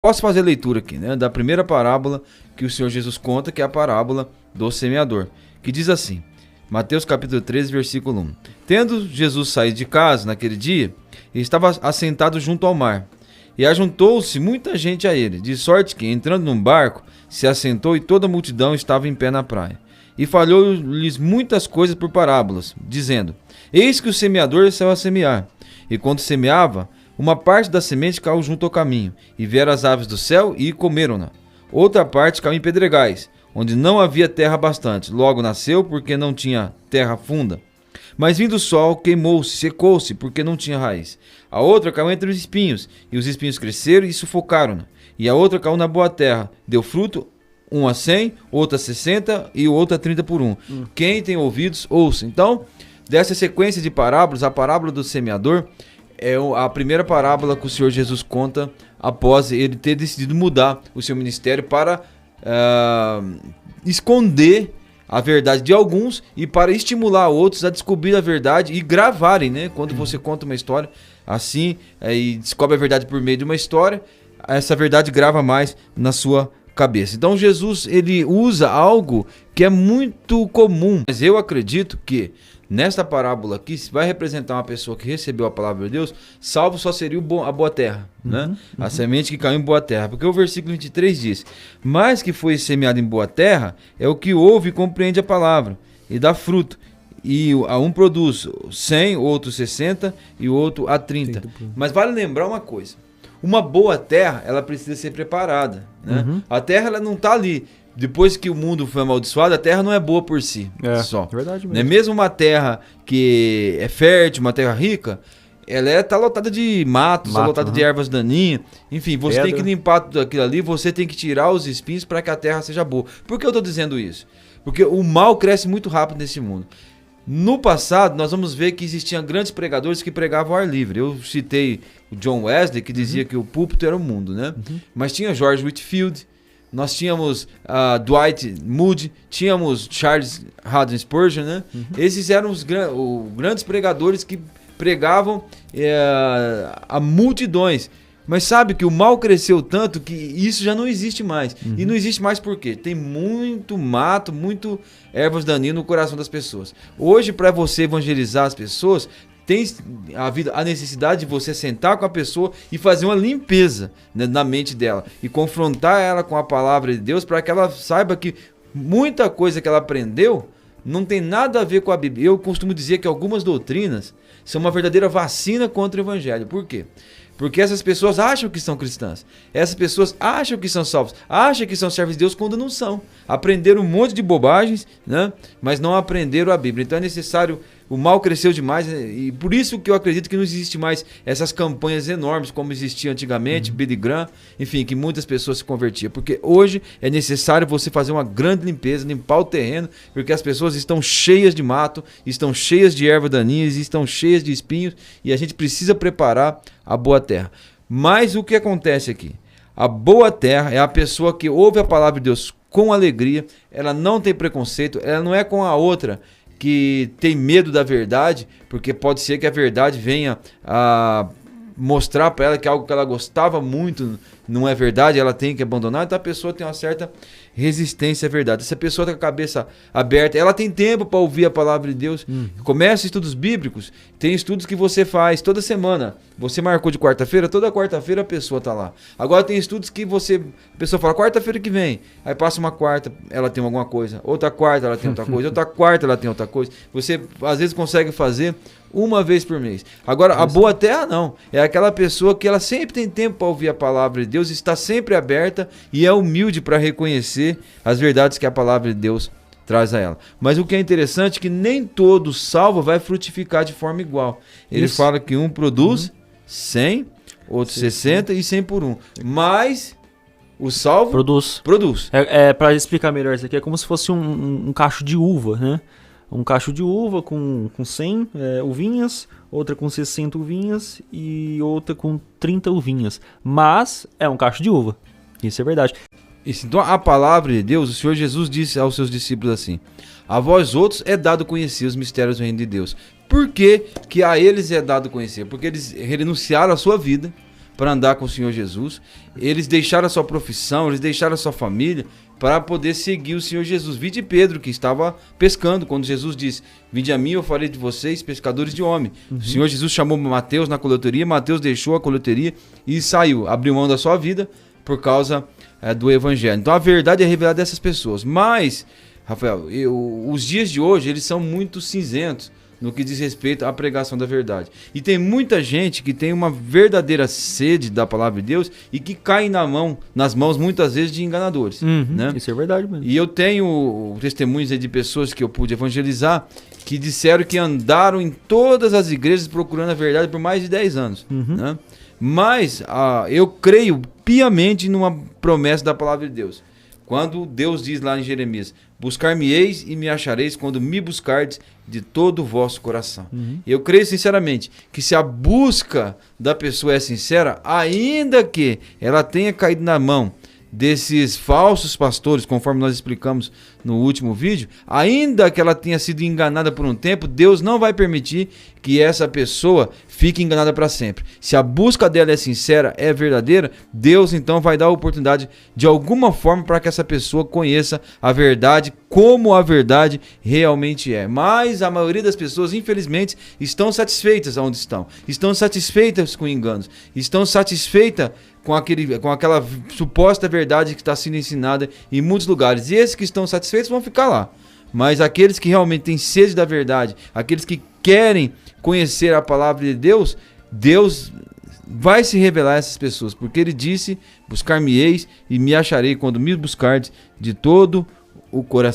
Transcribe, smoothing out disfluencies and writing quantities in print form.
Posso fazer a leitura aqui, né, da primeira parábola que o Senhor Jesus conta, que é a parábola do semeador, que diz assim, Mateus capítulo 13, versículo 1. Tendo Jesus saído de casa naquele dia, ele estava assentado junto ao mar, e ajuntou-se muita gente a ele, de sorte que, entrando num barco, se assentou e toda a multidão estava em pé na praia. E falou-lhes muitas coisas por parábolas, dizendo, eis que o semeador saiu a semear, e quando semeava, uma parte da semente caiu junto ao caminho, e vieram as aves do céu e comeram-na. Outra parte caiu em pedregais, onde não havia terra bastante. Logo nasceu, porque não tinha terra funda. Mas vindo o sol, queimou-se, secou-se, porque não tinha raiz. A outra caiu entre os espinhos, e os espinhos cresceram e sufocaram-na. E a outra caiu na boa terra, deu fruto, um a 100, outra a 60 e outra a 30 por 1. Quem tem ouvidos, ouça. Então, dessa sequência de parábolas, a parábola do semeador é a primeira parábola que o Senhor Jesus conta após ele ter decidido mudar o seu ministério para esconder a verdade de alguns e para estimular outros a descobrir a verdade e gravarem, né? Quando você conta uma história assim e descobre a verdade por meio de uma história, essa verdade grava mais na sua cabeça. Então Jesus, ele usa algo que é muito comum, mas eu acredito que nesta parábola aqui vai representar uma pessoa que recebeu a palavra de Deus, salvo só seria a boa terra, né? A semente que caiu em boa terra, porque o versículo 23 diz, mas que foi semeado em boa terra é o que ouve e compreende a palavra e dá fruto, e a um produz 100, outro 60 e outro a 30. Mas vale lembrar uma coisa, uma boa terra, ela precisa ser preparada, né? A terra, ela não está ali. Depois que o mundo foi amaldiçoado, a terra não é boa por si só. É verdade mesmo. Mesmo uma terra que é fértil, uma terra rica, ela está lotada de matos, está lotada de ervas daninhas. Enfim, você tem que limpar tudo aquilo ali, você tem que tirar os espinhos para que a terra seja boa. Por que eu estou dizendo isso? Porque o mal cresce muito rápido nesse mundo. No passado, nós vamos ver que existiam grandes pregadores que pregavam ao ar livre. Eu citei o John Wesley, que dizia que o púlpito era o mundo, né? Mas tinha George Whitefield, nós tínhamos Dwight Moody, tínhamos Charles Haddon Spurgeon, né? Esses eram os grandes pregadores que pregavam a multidões. Mas sabe que o mal cresceu tanto que isso já não existe mais. E não existe mais por quê? Tem muito mato, muito ervas daninhas no coração das pessoas. Hoje, para você evangelizar as pessoas, tem a necessidade de você sentar com a pessoa e fazer uma limpeza, né, na mente dela. E confrontar ela com a palavra de Deus para que ela saiba que muita coisa que ela aprendeu não tem nada a ver com a Bíblia. Eu costumo dizer que algumas doutrinas são uma verdadeira vacina contra o evangelho. Por quê? Porque essas pessoas acham que são cristãs. Essas pessoas acham que são salvos. Acham que são servos de Deus quando não são. Aprenderam um monte de bobagens, né? Mas não aprenderam a Bíblia. Então é necessário... O mal cresceu demais e por isso que eu acredito que não existe mais essas campanhas enormes como existia antigamente, Billy Graham, enfim, que muitas pessoas se convertiam. Porque hoje é necessário você fazer uma grande limpeza, limpar o terreno, porque as pessoas estão cheias de mato, estão cheias de ervas daninhas, estão cheias de espinhos e a gente precisa preparar a boa terra. Mas o que acontece aqui? A boa terra é a pessoa que ouve a palavra de Deus com alegria, ela não tem preconceito, ela não é com a outra que tem medo da verdade, porque pode ser que a verdade venha a mostrar para ela que algo que ela gostava muito não é verdade, ela tem que abandonar, então a pessoa tem uma certa resistência à verdade. Essa pessoa está com a cabeça aberta, ela tem tempo para ouvir a palavra de Deus. Começa estudos bíblicos, tem estudos que você faz toda semana. Você marcou de quarta-feira, toda quarta-feira a pessoa está lá. Agora tem estudos que a pessoa fala, quarta-feira que vem, aí passa uma quarta, ela tem alguma coisa, outra quarta ela tem outra coisa, outra quarta ela tem outra coisa. Você às vezes consegue fazer uma vez por mês. Agora, a boa terra não. É aquela pessoa que ela sempre tem tempo para ouvir a palavra de Deus, está sempre aberta e é humilde para reconhecer as verdades que a palavra de Deus traz a ela. Mas o que é interessante é que nem todo salvo vai frutificar de forma igual. Ele fala que um produz 100, outro 60 e 100 por 1. Mas o salvo produz. Para explicar melhor isso aqui, é como se fosse um cacho de uva, né? Um cacho de uva com 100 uvinhas, outra com 60 uvinhas e outra com 30 uvinhas. Mas é um cacho de uva. Isso é verdade. Então a palavra de Deus, o Senhor Jesus disse aos seus discípulos assim, a vós outros é dado conhecer os mistérios do reino de Deus. Por que a eles é dado conhecer? Porque eles renunciaram à sua vida para andar com o Senhor Jesus. Eles deixaram a sua profissão, eles deixaram a sua família para poder seguir o Senhor Jesus. Vide Pedro, que estava pescando, quando Jesus disse: vinde a mim, eu farei de vocês pescadores de homem. O Senhor Jesus chamou Mateus na coletoria, Mateus deixou a coletoria e saiu, abriu mão da sua vida por causa do evangelho. Então a verdade é revelada dessas pessoas. Mas, Rafael, os dias de hoje, eles são muito cinzentos no que diz respeito à pregação da verdade. E tem muita gente que tem uma verdadeira sede da palavra de Deus e que cai nas mãos muitas vezes de enganadores. Né? Isso é verdade mesmo. E eu tenho testemunhos aí de pessoas que eu pude evangelizar que disseram que andaram em todas as igrejas procurando a verdade por mais de 10 anos. Né? Mas eu creio piamente numa promessa da palavra de Deus. Quando Deus diz lá em Jeremias: buscar-me-eis e me achareis quando me buscardes de todo o vosso coração. Eu creio sinceramente que se a busca da pessoa é sincera, ainda que ela tenha caído na mão desses falsos pastores, conforme nós explicamos no último vídeo, ainda que ela tenha sido enganada por um tempo, Deus não vai permitir que essa pessoa fique enganada para sempre. Se a busca dela é sincera, é verdadeira, Deus então vai dar a oportunidade de alguma forma para que essa pessoa conheça a verdade, como a verdade realmente é. Mas a maioria das pessoas, infelizmente, estão satisfeitas onde estão satisfeitas com enganos, estão satisfeitas com aquela suposta verdade que está sendo ensinada em muitos lugares. E esses que estão satisfeitos vão ficar lá. Mas aqueles que realmente têm sede da verdade, aqueles que querem conhecer a palavra de Deus, Deus vai se revelar a essas pessoas. Porque Ele disse: buscar-me-eis e me acharei quando me buscardes de todo o coração.